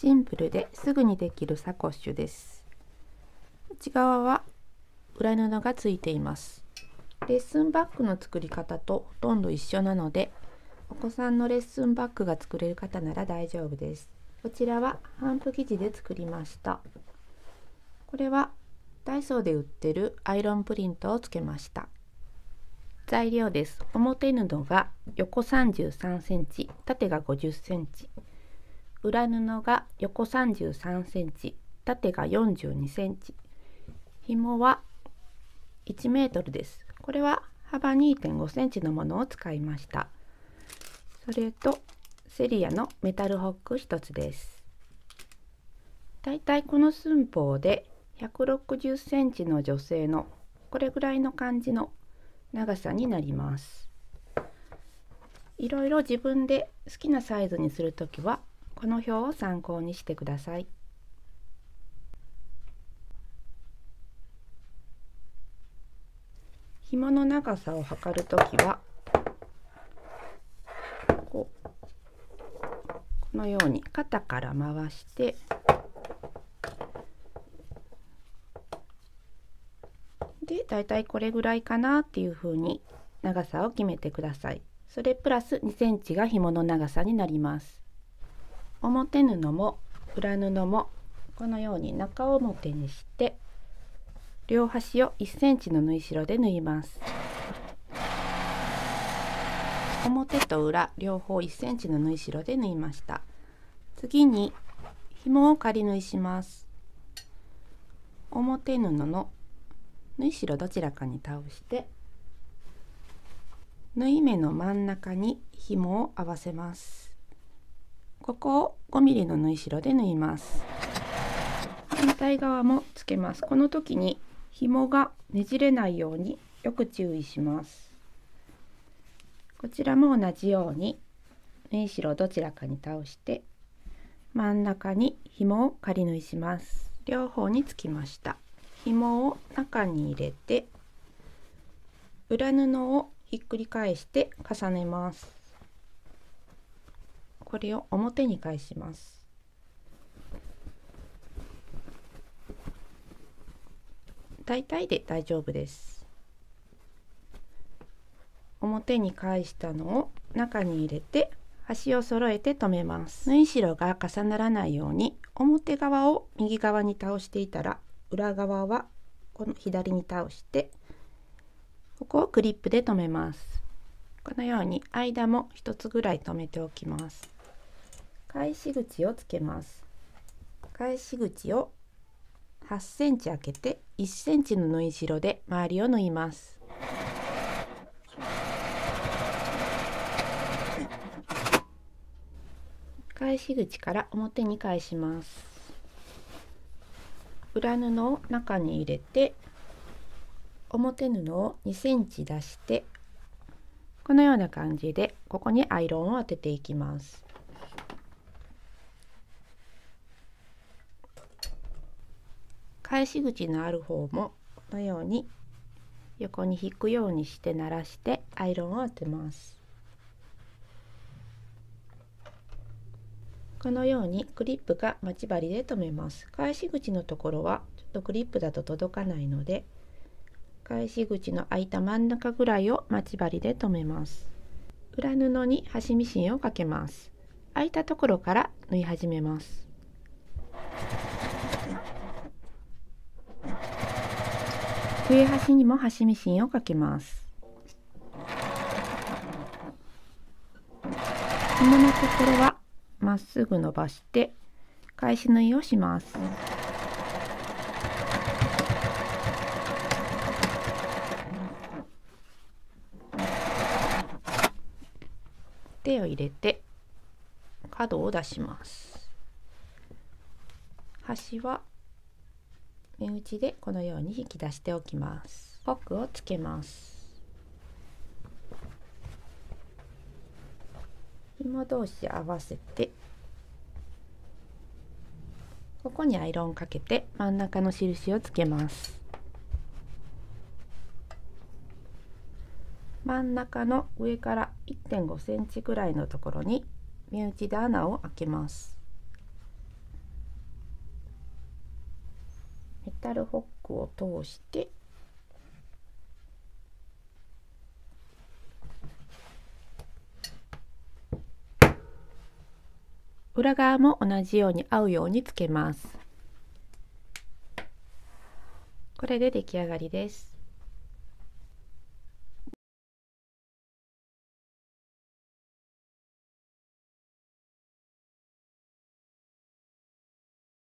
シンプルですぐにできるサコッシュです。内側は裏布がついています。レッスンバッグの作り方とほとんど一緒なので、お子さんのレッスンバッグが作れる方なら大丈夫です。こちらは帆布生地で作りました。これはダイソーで売ってるアイロンプリントをつけました。材料です。表布が横33センチ、縦が50センチ。裏布が横33センチ、縦が42センチ。紐は1メートルです。これは幅2.5センチのものを使いました。それとセリアのメタルホック1つです。だいたいこの寸法で160センチの女性のこれぐらいの感じの長さになります。いろいろ自分で好きなサイズにするときはこの表を参考にしてください。紐の長さを測るときはこのように肩から回してで、だいたいこれぐらいかなっていうふうに長さを決めてください。それプラス2センチが紐の長さになります。表布も裏布もこのように中表にして両端を1センチの縫い代で縫います。表と裏両方1センチの縫い代で縫いました。次に紐を仮縫いします。表布の縫い代どちらかに倒して縫い目の真ん中に紐を合わせます。ここを5ミリの縫い代で縫います。反対側もつけます。この時に紐がねじれないようによく注意します。こちらも同じように縫い代どちらかに倒して真ん中に紐を仮縫いします。両方につきました。紐を中に入れて裏布をひっくり返して重ねます。これを表に返します。大体で大丈夫です。表に返したのを中に入れて端を揃えて留めます。縫い代が重ならないように表側を右側に倒していたら裏側はこの左に倒してここをクリップで留めます。このように間も1つぐらい留めておきます。返し口をつけます。返し口を8センチ開けて1センチの縫い代で周りを縫います。返し口から表に返します。裏布を中に入れて表布を2センチ出してこのような感じでここにアイロンを当てていきます。返し口のある方もこのように横に引くようにして慣らしてアイロンを当てます。このようにクリップが待ち針で留めます。返し口のところはちょっとクリップだと届かないので返し口の空いた真ん中ぐらいを待ち針で留めます。裏布に端ミシンをかけます。空いたところから縫い始めます。上端にも端ミシンをかけます。紐のところはまっすぐ伸ばして返し縫いをします。手を入れて角を出します。端は目打ちでこのように引き出しておきます。ホックをつけます。紐同士合わせてここにアイロンかけて真ん中の印をつけます。真ん中の上から1.5センチぐらいのところに目打ちで穴を開けます。タルホックを通して裏側も同じように合うようにつけます。これで出来上がりです。